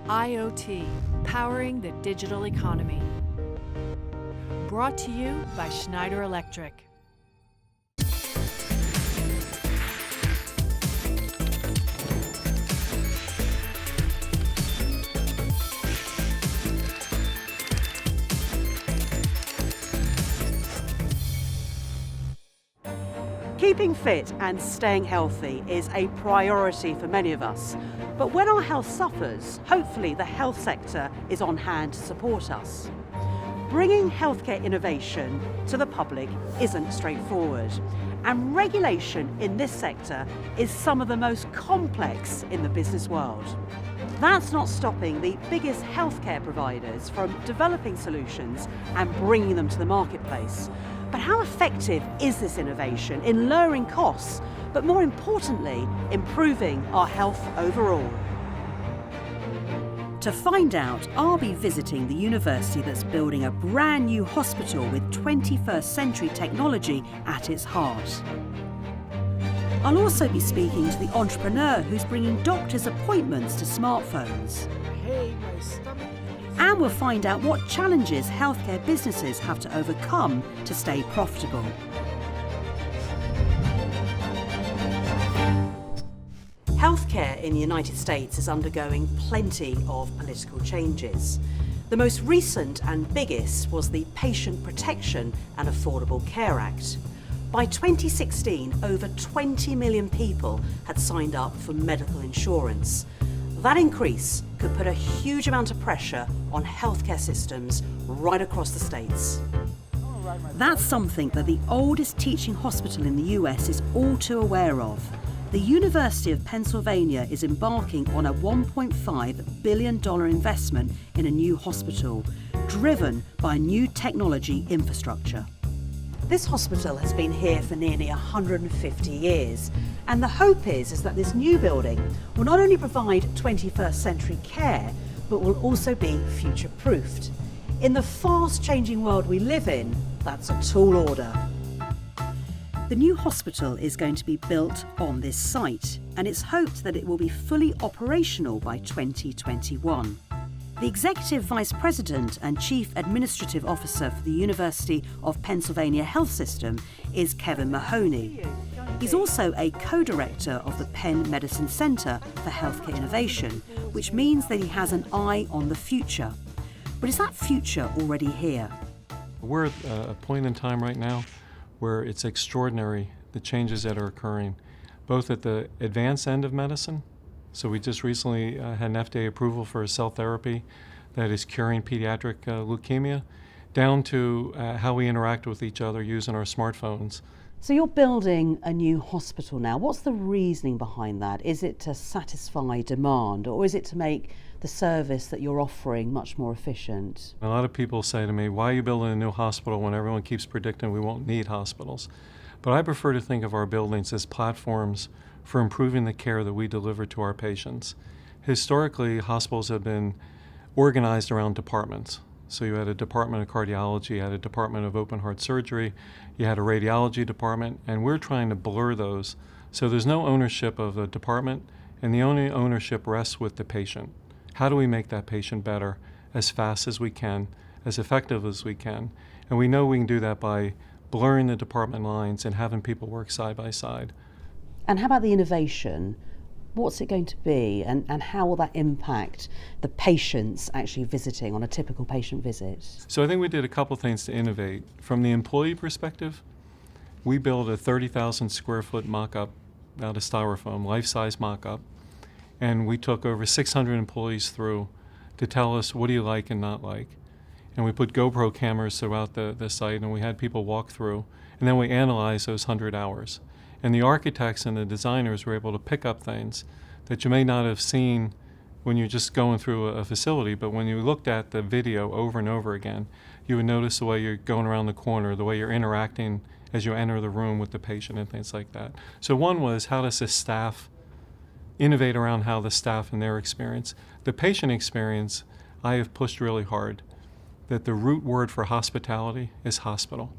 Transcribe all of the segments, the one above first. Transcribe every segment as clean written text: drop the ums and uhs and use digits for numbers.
IoT, powering the digital economy. Brought to you by Schneider Electric. Keeping fit and staying healthy is a priority for many of us. But when our health suffers, hopefully the health sector is on hand to support us. Bringing healthcare innovation to the public isn't straightforward, and regulation in this sector is some of the most complex in the business world. That's not stopping the biggest healthcare providers from developing solutions and bringing them to the marketplace. But how effective is this innovation in lowering costs, but more importantly, improving our health overall? To find out, I'll be visiting the university that's building a brand new hospital with 21st century technology at its heart. I'll also be speaking to the entrepreneur who's bringing doctors' appointments to smartphones. Hey, my stomach. And we'll find out what challenges healthcare businesses have to overcome to stay profitable. Healthcare in the United States is undergoing plenty of political changes. The most recent and biggest was the Patient Protection and Affordable Care Act. By 2016, over 20 million people had signed up for medical insurance. That increase could put a huge amount of pressure on healthcare systems right across the states. That's something that the oldest teaching hospital in the US is all too aware of. The University of Pennsylvania is embarking on a $1.5 billion investment in a new hospital, driven by new technology infrastructure. This hospital has been here for nearly 150 years, and the hope is that this new building will not only provide 21st century care, but will also be future-proofed. In the fast-changing world we live in, that's a tall order. The new hospital is going to be built on this site, and it's hoped that it will be fully operational by 2021. The Executive Vice President and Chief Administrative Officer for the University of Pennsylvania Health System is Kevin Mahoney. He's also a co-director of the Penn Medicine Center for Healthcare Innovation, which means that he has an eye on the future. But is that future already here? We're at a point in time right now where it's extraordinary, the changes that are occurring, both at the advanced end of medicine. So we just recently had an FDA approval for a cell therapy that is curing pediatric leukemia, down to how we interact with each other using our smartphones. So you're building a new hospital now. What's the reasoning behind that? Is it to satisfy demand, or is it to make the service that you're offering much more efficient? A lot of people say to me, why are you building a new hospital when everyone keeps predicting we won't need hospitals? But I prefer to think of our buildings as platforms for improving the care that we deliver to our patients. Historically, hospitals have been organized around departments. So you had a department of cardiology, you had a department of open heart surgery, you had a radiology department, and we're trying to blur those. So there's no ownership of a department, and the only ownership rests with the patient. How do we make that patient better as fast as we can, as effective as we can? And we know we can do that by blurring the department lines and having people work side by side. And how about the innovation? What's it going to be, and how will that impact the patients actually visiting on a typical patient visit? So I think we did a couple things to innovate. From the employee perspective, we built a 30,000 square foot mock-up out of styrofoam, life-size mock-up, and we took over 600 employees through to tell us what do you like and not like. And we put GoPro cameras throughout the site, and we had people walk through, and then we analyzed those 100 hours. And the architects and the designers were able to pick up things that you may not have seen when you're just going through a facility, but when you looked at the video over and over again, you would notice the way you're going around the corner, the way you're interacting as you enter the room with the patient and things like that. So one was, how does the staff innovate around how the staff and their experience? The patient experience, I have pushed really hard that the root word for hospitality is hospital.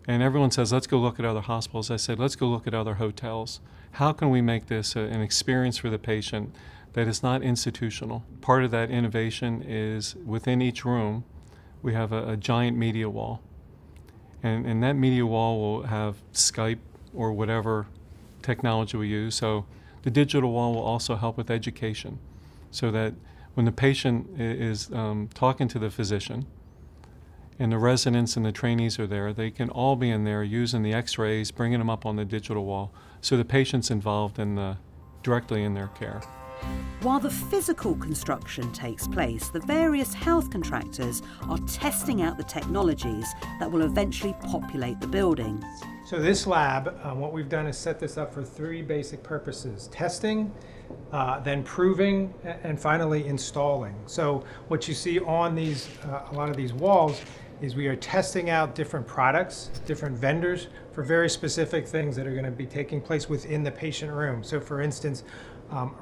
And everyone says, let's go look at other hospitals. I said, let's go look at other hotels. How can we make this an experience for the patient that is not institutional. Part of that innovation is within each room, we have a giant media wall. And that media wall will have Skype or whatever technology we use. So the digital wall will also help with education, so that when the patient is talking to the physician and the residents and the trainees are there, they can all be in there using the x-rays, bringing them up on the digital wall, so the patient's involved directly in their care. While the physical construction takes place, the various health contractors are testing out the technologies that will eventually populate the building. So this lab, what we've done is set this up for three basic purposes: testing, then proving, and finally installing. So what you see on these, a lot of these walls, is we are testing out different products, different vendors, for very specific things that are going to be taking place within the patient room. So for instance,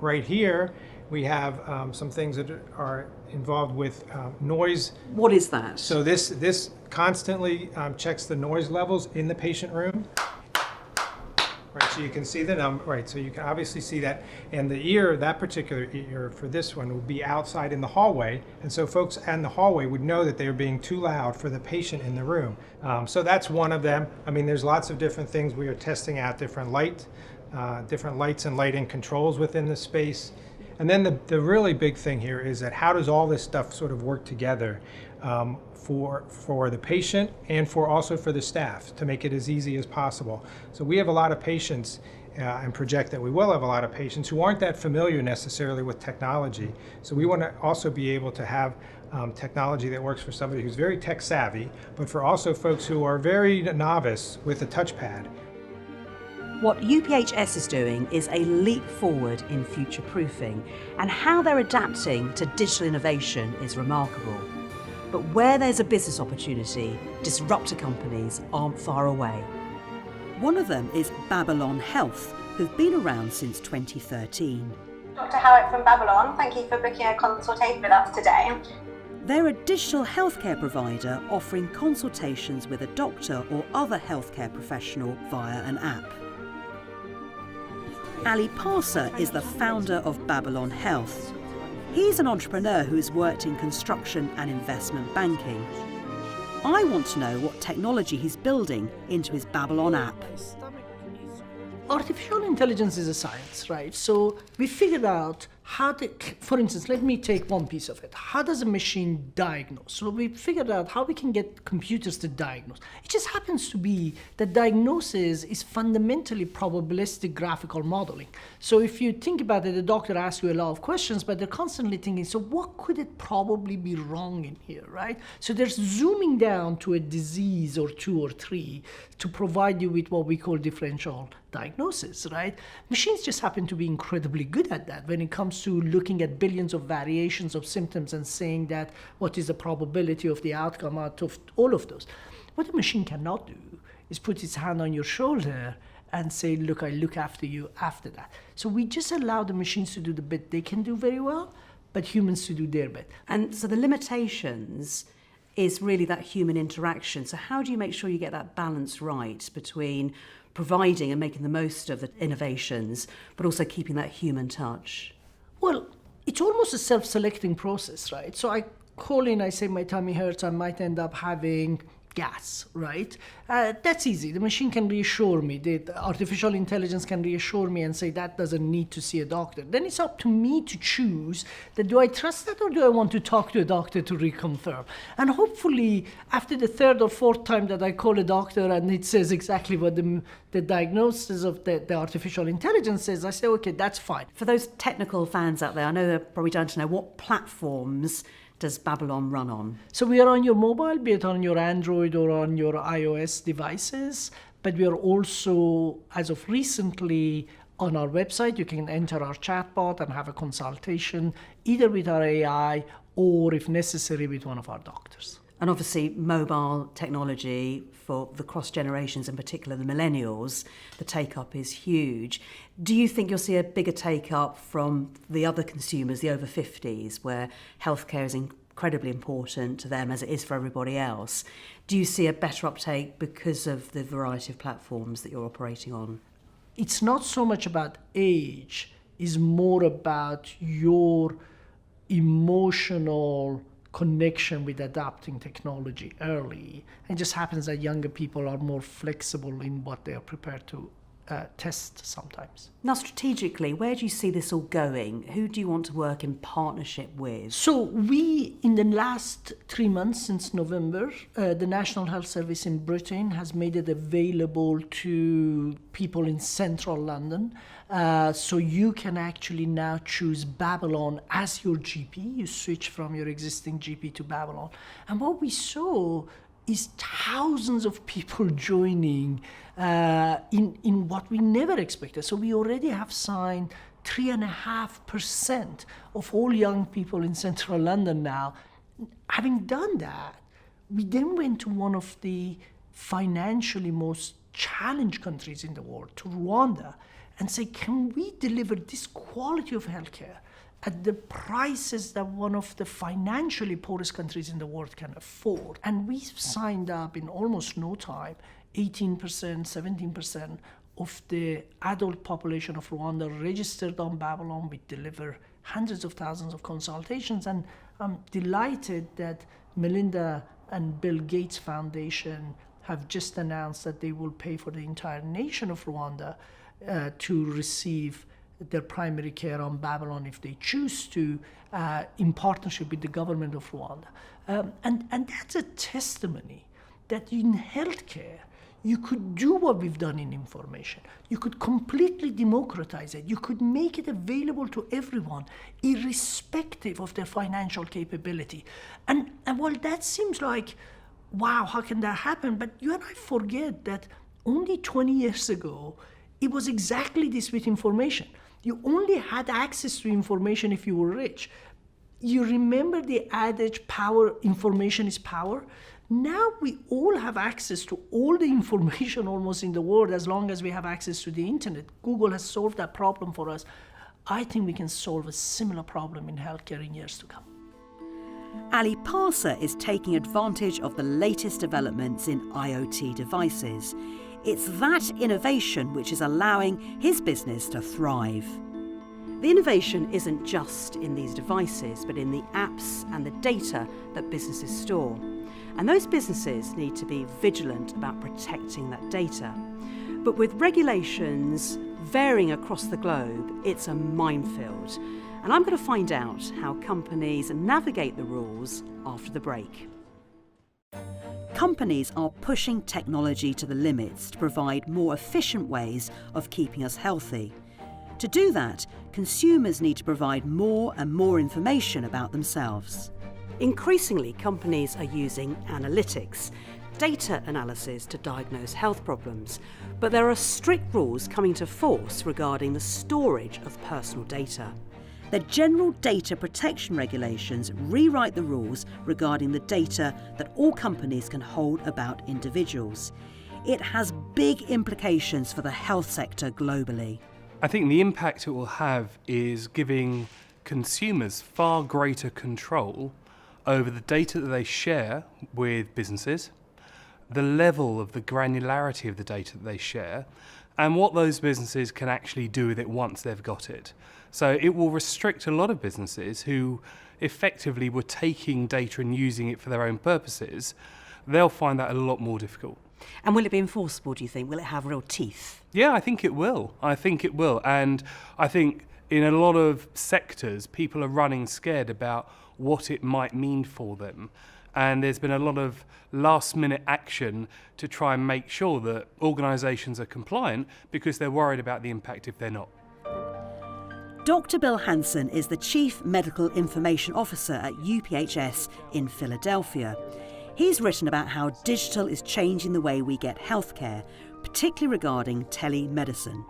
right here, we have some things that are involved with noise. What is that? So this constantly checks the noise levels in the patient room. Right, so you can see the number, right, so you can obviously see that. And the ear, that particular ear for this one, will be outside in the hallway. And so folks in the hallway would know that they are being too loud for the patient in the room. So that's one of them. I mean, there's lots of different things. We are testing out different lights and lighting controls within the space. And then the really big thing here is that how does all this stuff sort of work together for the patient and also for the staff, to make it as easy as possible. So we have a lot of patients and project that we will have a lot of patients who aren't that familiar necessarily with technology. So we want to also be able to have technology that works for somebody who's very tech savvy, but for also folks who are very novice with a touchpad. What UPHS is doing is a leap forward in future proofing, and how they're adapting to digital innovation is remarkable. But where there's a business opportunity, disruptor companies aren't far away. One of them is Babylon Health, who've been around since 2013. Dr. Howard from Babylon, thank you for booking a consultation with us today. They're a digital healthcare provider offering consultations with a doctor or other healthcare professional via an app. Ali Parsa is the founder of Babylon Health. He's an entrepreneur who has worked in construction and investment banking. I want to know what technology he's building into his Babylon app. Artificial intelligence is a science, right? So we figured out how to, for instance, let me take one piece of it. How does a machine diagnose? So we figured out how we can get computers to diagnose. It just happens to be that diagnosis is fundamentally probabilistic graphical modeling. So if you think about it, the doctor asks you a lot of questions, but they're constantly thinking, so what could it probably be wrong in here, right? So there's zooming down to a disease or two or three to provide you with what we call differential diagnosis, right? Machines just happen to be incredibly good at that when it comes to looking at billions of variations of symptoms and saying that what is the probability of the outcome out of all of those. What a machine cannot do is put its hand on your shoulder and say, look, I look after you after that. So we just allow the machines to do the bit they can do very well, but humans to do their bit. And so the limitations is really that human interaction. So how do you make sure you get that balance right between providing and making the most of the innovations, but also keeping that human touch? Well, it's almost a self-selecting process, right? So I call in, I say my tummy hurts, I might end up having gas, right? That's easy. The machine can reassure me. The artificial intelligence can reassure me and say that doesn't need to see a doctor. Then it's up to me to choose that, do I trust that or do I want to talk to a doctor to reconfirm? And hopefully after the third or fourth time that I call a doctor and it says exactly what the diagnosis of the artificial intelligence says, I say, okay, that's fine. For those technical fans out there, I know they're probably dying to know, what platforms does Babylon run on? So we are on your mobile, be it on your Android or on your iOS devices, but we are also, as of recently, on our website. You can enter our chatbot and have a consultation, either with our AI or, if necessary, with one of our doctors. And obviously, mobile technology for the cross generations, in particular the millennials, the take-up is huge. Do you think you'll see a bigger take-up from the other consumers, the over 50s, where healthcare is incredibly important to them as it is for everybody else? Do you see a better uptake because of the variety of platforms that you're operating on? It's not so much about age. is more about your emotional connection with adapting technology early. And it just happens that younger people are more flexible in what they are prepared to test sometimes. Now, strategically, where do you see this all going? Who do you want to work in partnership with? So we, in the last 3 months since November, the National Health Service in Britain has made it available to people in central London. So you can actually now choose Babylon as your GP. You switch from your existing GP to Babylon. And what we saw is thousands of people joining in what we never expected. So we already have signed 3.5% of all young people in central London now. Having done that, we then went to one of the financially most challenged countries in the world, to Rwanda, and say, can we deliver this quality of healthcare at the prices that one of the financially poorest countries in the world can afford? And we signed up in almost no time, 18%, 17% of the adult population of Rwanda registered on Babylon. We deliver hundreds of thousands of consultations, and I'm delighted that Melinda and Bill Gates Foundation have just announced that they will pay for the entire nation of Rwanda to receive their primary care on Babylon if they choose to, in partnership with the government of Rwanda. And that's a testimony that in healthcare, you could do what we've done in information. You could completely democratize it. You could make it available to everyone, irrespective of their financial capability. And while that seems like, wow, how can that happen? But you and I forget that only 20 years ago, it was exactly this with information. You only had access to information if you were rich. You remember the adage, power, information is power? Now we all have access to all the information almost in the world as long as we have access to the internet. Google has solved that problem for us. I think we can solve a similar problem in healthcare in years to come. Ali Parsa is taking advantage of the latest developments in IoT devices. It's that innovation which is allowing his business to thrive. The innovation isn't just in these devices, but in the apps and the data that businesses store. And those businesses need to be vigilant about protecting that data. But with regulations varying across the globe, it's a minefield. And I'm going to find out how companies navigate the rules after the break. Companies are pushing technology to the limits to provide more efficient ways of keeping us healthy. To do that, consumers need to provide more and more information about themselves. Increasingly, companies are using analytics, data analysis to diagnose health problems, but there are strict rules coming to force regarding the storage of personal data. The General Data Protection Regulations rewrite the rules regarding the data that all companies can hold about individuals. It has big implications for the health sector globally. I think the impact it will have is giving consumers far greater control over the data that they share with businesses, the level of the granularity of the data that they share, and what those businesses can actually do with it once they've got it. So it will restrict a lot of businesses who effectively were taking data and using it for their own purposes. They'll find that a lot more difficult. And will it be enforceable, do you think? Will it have real teeth? Yeah, I think it will. And I think in a lot of sectors, people are running scared about what it might mean for them. And there's been a lot of last-minute action to try and make sure that organisations are compliant because they're worried about the impact if they're not. Dr. Bill Hansen is the Chief Medical Information Officer at UPHS in Philadelphia. He's written about how digital is changing the way we get healthcare, particularly regarding telemedicine.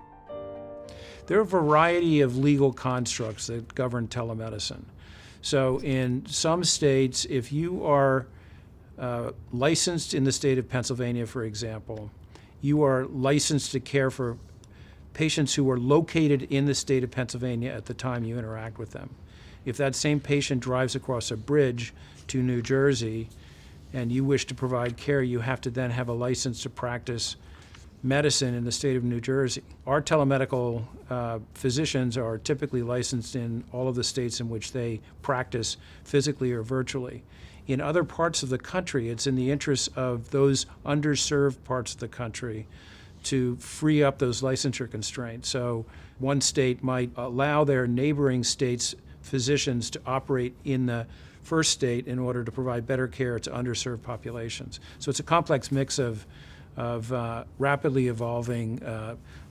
There are a variety of legal constructs that govern telemedicine. So in some states, if you are licensed in the state of Pennsylvania, for example, you are licensed to care for patients who are located in the state of Pennsylvania at the time you interact with them. If that same patient drives across a bridge to New Jersey and you wish to provide care, you have to then have a license to practice medicine in the state of New Jersey. Our telemedical physicians are typically licensed in all of the states in which they practice physically or virtually. In other parts of the country, it's in the interest of those underserved parts of the country to free up those licensure constraints. So one state might allow their neighboring states' physicians to operate in the first state in order to provide better care to underserved populations. So it's a complex mix of rapidly evolving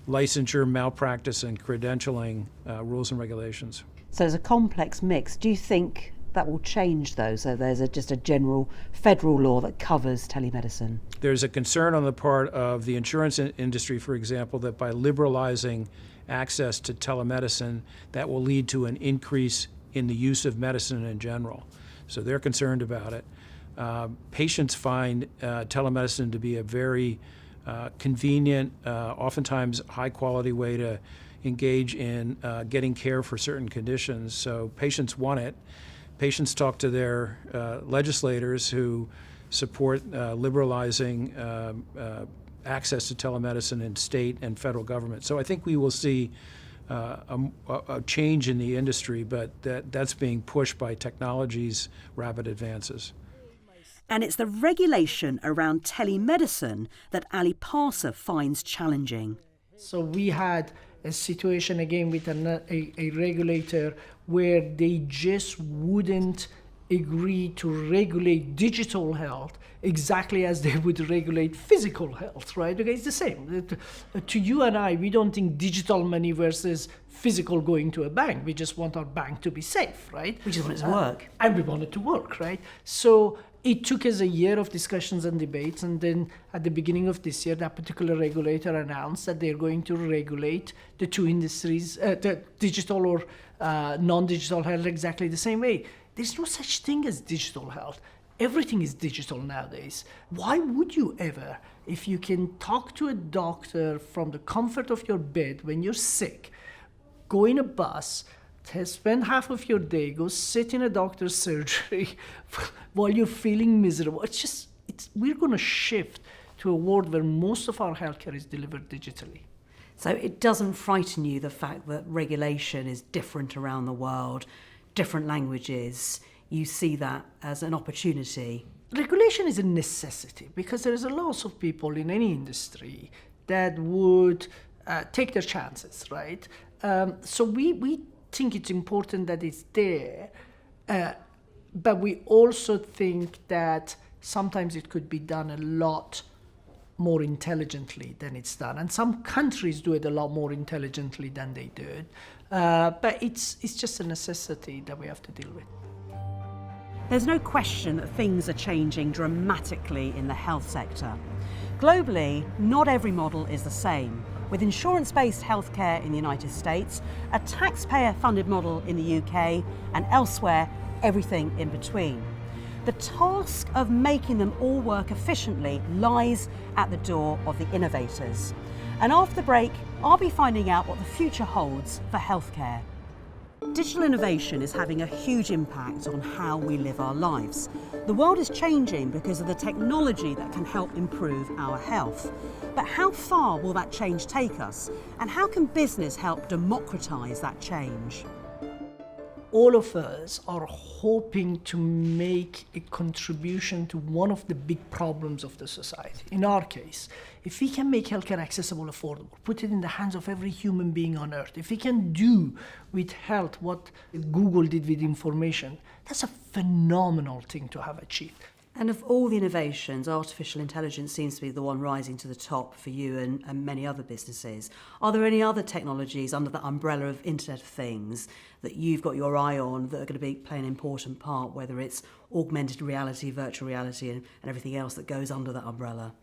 licensure, malpractice, and credentialing rules and regulations. So there's a complex mix. Do you think that will change, though? So there's just a general federal law that covers telemedicine. There's a concern on the part of the insurance industry, for example, that by liberalizing access to telemedicine, that will lead to an increase in the use of medicine in general. So they're concerned about it. Patients find telemedicine to be a very convenient, oftentimes high-quality way to engage in getting care for certain conditions. So patients want it. Patients talk to their legislators who support liberalizing access to telemedicine in state and federal government. So I think we will see a change in the industry, but that's being pushed by technology's rapid advances. And it's the regulation around telemedicine that Ali Parsa finds challenging. So we had a situation again with a regulator where they just wouldn't agree to regulate digital health exactly as they would regulate physical health, right? Okay, it's the same. To you and I, we don't think digital money versus physical going to a bank. We just want our bank to be safe, right? We just want it to work. And we want it to work, right? So it took us a year of discussions and debates, and then at the beginning of this year, that particular regulator announced that they're going to regulate the two industries, the digital or non-digital health, exactly the same way. There's no such thing as digital health. Everything is digital nowadays. Why would you ever, if you can talk to a doctor from the comfort of your bed when you're sick, go in a bus, spend half of your day, go sit in a doctor's surgery while you're feeling miserable? We're going to shift to a world where most of our healthcare is delivered digitally. So it doesn't frighten you, the fact that regulation is different around the world, different languages? You see that as an opportunity? Regulation is a necessity because there is a lot of people in any industry that would take their chances, right? So we think it's important that it's there, but we also think that sometimes it could be done a lot more intelligently than it's done. And some countries do it a lot more intelligently than they do it. But it's just a necessity that we have to deal with. There's no question that things are changing dramatically in the health sector. Globally, not every model is the same, with insurance-based healthcare in the United States, a taxpayer-funded model in the UK, and elsewhere, everything in between. The task of making them all work efficiently lies at the door of the innovators. And after the break, I'll be finding out what the future holds for healthcare. Digital innovation is having a huge impact on how we live our lives. The world is changing because of the technology that can help improve our health. But how far will that change take us? And how can business help democratise that change? All of us are hoping to make a contribution to one of the big problems of the society. In our case, if we can make healthcare accessible, affordable, put it in the hands of every human being on earth, if we can do with health what Google did with information, that's a phenomenal thing to have achieved. And of all the innovations, artificial intelligence seems to be the one rising to the top for you and many other businesses. Are there any other technologies under the umbrella of Internet of Things that you've got your eye on that are going to play an important part, whether it's augmented reality, virtual reality, and everything else that goes under that umbrella?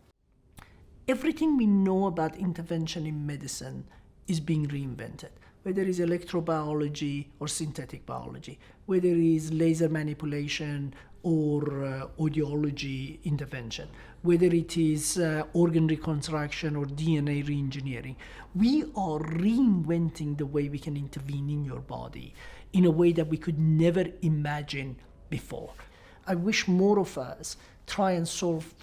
Everything we know about intervention in medicine is being reinvented. Whether it is electrobiology or synthetic biology, whether it is laser manipulation or audiology intervention, whether it is organ reconstruction or DNA reengineering. We are reinventing the way we can intervene in your body in a way that we could never imagine before. I wish more of us try and solve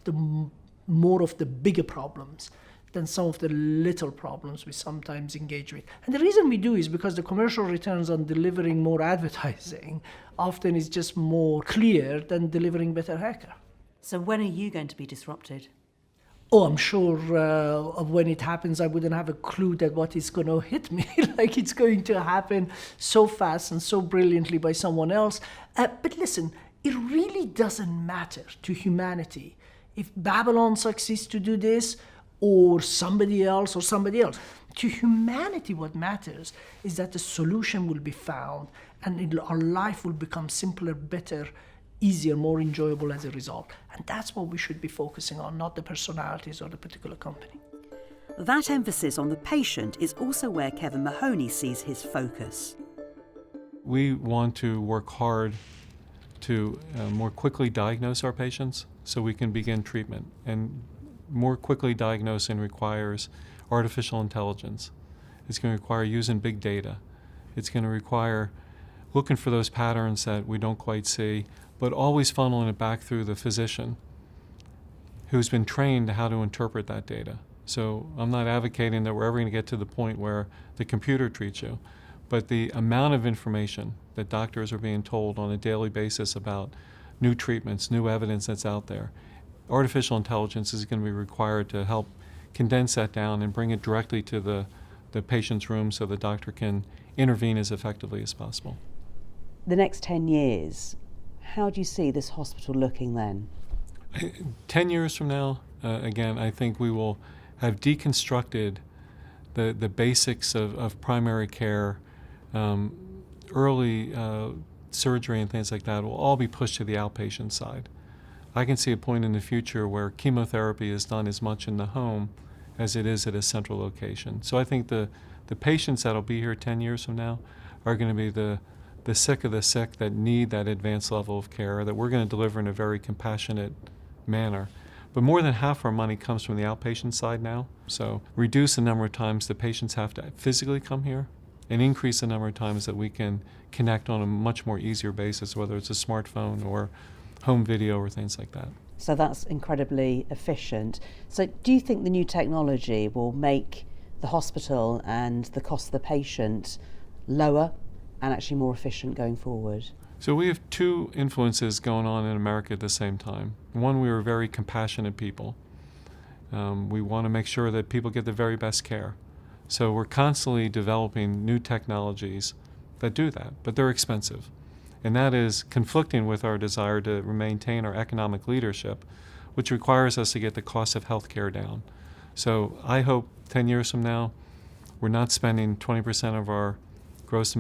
more of the bigger problems than some of the little problems we sometimes engage with. And the reason we do is because the commercial returns on delivering more advertising often is just more clear than delivering better healthcare. So when are you going to be disrupted? Oh, I'm sure when it happens, I wouldn't have a clue that what is going to hit me. Like it's going to happen so fast and so brilliantly by someone else. But listen, it really doesn't matter to humanity if Babylon succeeds to do this or somebody else. To humanity, what matters is that the solution will be found and our life will become simpler, better, easier, more enjoyable as a result. And that's what we should be focusing on, not the personalities or the particular company. That emphasis on the patient is also where Kevin Mahoney sees his focus. We want to work hard to more quickly diagnose our patients so we can begin treatment. And more quickly diagnosing requires artificial intelligence. It's going to require using big data. It's going to require looking for those patterns that we don't quite see, but always funneling it back through the physician who's been trained how to interpret that data. So I'm not advocating that we're ever going to get to the point where the computer treats you, but the amount of information that doctors are being told on a daily basis about new treatments, new evidence that's out there, artificial intelligence is going to be required to help condense that down and bring it directly to the patient's room so the doctor can intervene as effectively as possible. The next 10 years, how do you see this hospital looking then? 10 years from now, again, I think we will have deconstructed the basics of primary care, early surgery and things like that will all be pushed to the outpatient side. I can see a point in the future where chemotherapy is done as much in the home as it is at a central location. So I think the patients that'll be here 10 years from now are going to be the sick of the sick that need that advanced level of care that we're going to deliver in a very compassionate manner. But more than half our money comes from the outpatient side now. So reduce the number of times the patients have to physically come here and increase the number of times that we can connect on a much more easier basis, whether it's a smartphone or home video or things like that. So that's incredibly efficient. So do you think the new technology will make the hospital and the cost of the patient lower and actually more efficient going forward? So we have two influences going on in America at the same time. One, we are very compassionate people. We want to make sure that people get the very best care. So we're constantly developing new technologies that do that, but they're expensive. And that is conflicting with our desire to maintain our economic leadership, which requires us to get the cost of health care down. So I hope 10 years from now, we're not spending 20% of our gross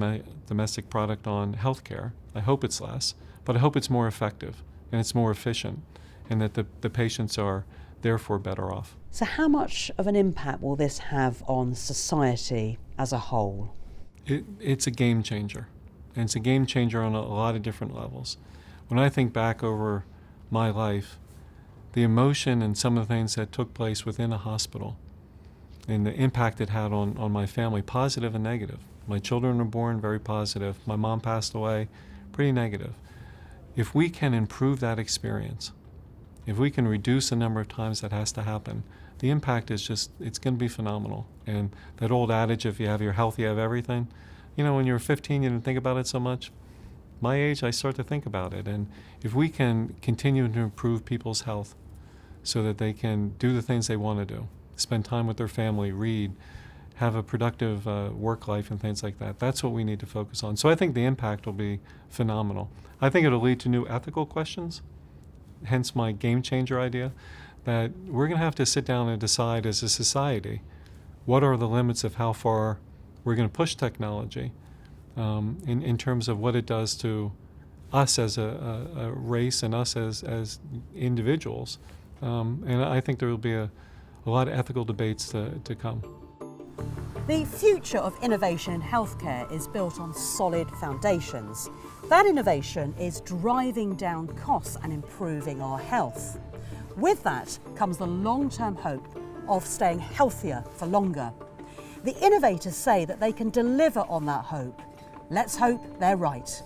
domestic product on health care. I hope it's less, but I hope it's more effective and it's more efficient and that the patients are therefore better off. So how much of an impact will this have on society as a whole? It's a game changer. And it's a game changer on a lot of different levels. When I think back over my life, the emotion and some of the things that took place within a hospital and the impact it had on my family, positive and negative. My children were born, very positive. My mom passed away, pretty negative. If we can improve that experience, if we can reduce the number of times that has to happen, the impact is just, it's going to be phenomenal. And that old adage, if you have your health, you have everything. You know, when you were 15, you didn't think about it so much. My age, I start to think about it. And if we can continue to improve people's health so that they can do the things they want to do, spend time with their family, read, have a productive work life and things like that, that's what we need to focus on. So I think the impact will be phenomenal. I think it'll lead to new ethical questions, hence my game changer idea, that we're going to have to sit down and decide as a society what are the limits of how far we're going to push technology in terms of what it does to us as a race and us as individuals. And I think there will be a lot of ethical debates to come. The future of innovation in healthcare is built on solid foundations. That innovation is driving down costs and improving our health. With that comes the long-term hope of staying healthier for longer. The innovators say that they can deliver on that hope. Let's hope they're right.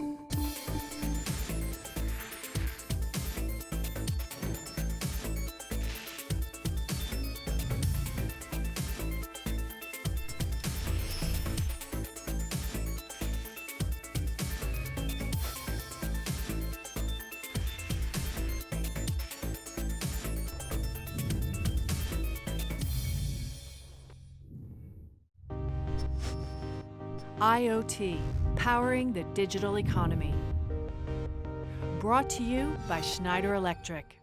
IoT, powering the digital economy. Brought to you by Schneider Electric.